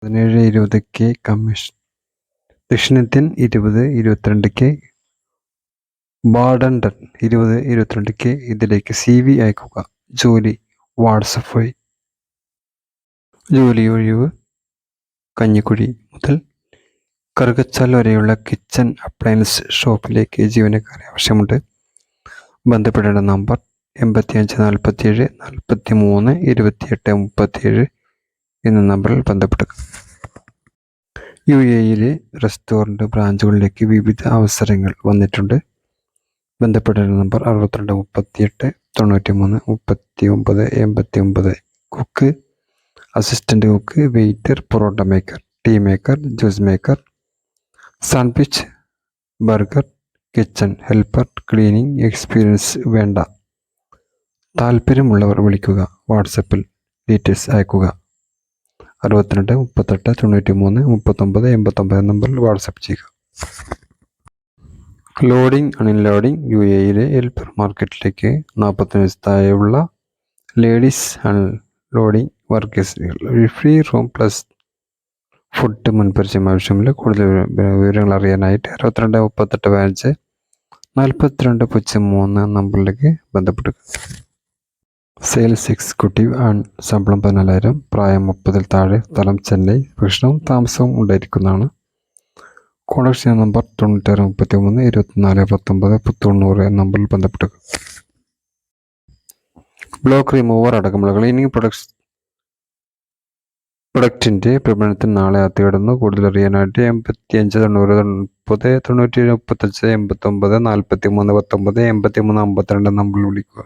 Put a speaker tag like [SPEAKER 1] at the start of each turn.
[SPEAKER 1] 17 20 commission. ദക്ഷിണേന്ത്യൻ 20 22 ബാഡണ്ടൻ 20 22 ഇതിലേക്ക് CV അയക്കുക. ജോലി വാട്സപ്പ് വഴി. ജോലി ഒഴിവ് കഞ്ഞിക്കുഴി മുതൽ കറുകച്ചാൽ വരെയുള്ള കിച്ചൺ അപ്ലയൻസ് ഷോപ്പിലേക്ക് ജീവനക്കാരെ ആവശ്യമുണ്ട്. ബന്ധപ്പെടേണ്ട നമ്പർ 85 47 43 28 37 എന്ന നമ്പറിൽ ബന്ധപ്പെടുക. UAEയിലെ റെസ്റ്റോറൻറ്റ് ബ്രാഞ്ചുകളിലേക്ക് വിവിധ അവസരങ്ങൾ വന്നിട്ടുണ്ട്. ബന്ധപ്പെടേണ്ട number 62 38 93 39 89. Cook, assistant cook, waiter, parotta maker, tea maker, juice maker, sandwich, burger, kitchen helper, cleaning experience വേണ്ട. താല്പര്യമുള്ളവർ വിളിക്കുക. വാട്സപ്പിൽ ഡീറ്റെയിൽസ് അയക്കുക. 62 38 93 39 89 നമ്പറിൽ വാട്സപ്പ് ചെയ്യുക. Loading unloading. UAEയിലെ ഹെൽപ്പർ മാർക്കറ്റിലേക്ക് 45 വയസ്സ് താഴെയുള്ള ലേഡീസ് അൺലോഡിംഗ് വർക്കേഴ്സുകൾ. ഫ്രീ റൂം പ്ലസ് ഫുഡ് മുൻപരിചയം ആവശ്യമില്ല. കൂടുതൽ വിവരങ്ങൾ അറിയാനായിട്ട് 62 38 15 42 03 നമ്പറിലേക്ക് ബന്ധപ്പെടുക. സെയിൽസ് എക്സിക്യൂട്ടീവ് ശമ്പളം 14,000. പ്രായം 30-ൽ താഴെ. സ്ഥലം ചെന്നൈ. ഭക്ഷണവും താമസവും ഉണ്ടായിരിക്കുന്നതാണ്. കോൺടാക്ട് ചെയ്യുന്ന നമ്പർ 96 33 24 19 90 നമ്പറിൽ ബന്ധപ്പെടുക. ബ്ലോക്ക് റിമൂവർ അടക്കമുള്ള ക്ലീനിങ് പ്രൊഡക്റ്റിൻ്റെ പ്രകടനത്തിന് നാളെ അത്തിയിടുന്നു. കൂടുതൽ അറിയാനായിട്ട് 85 90 30 97 35 89 43 19 83 52 നമ്പറിൽ വിളിക്കുക.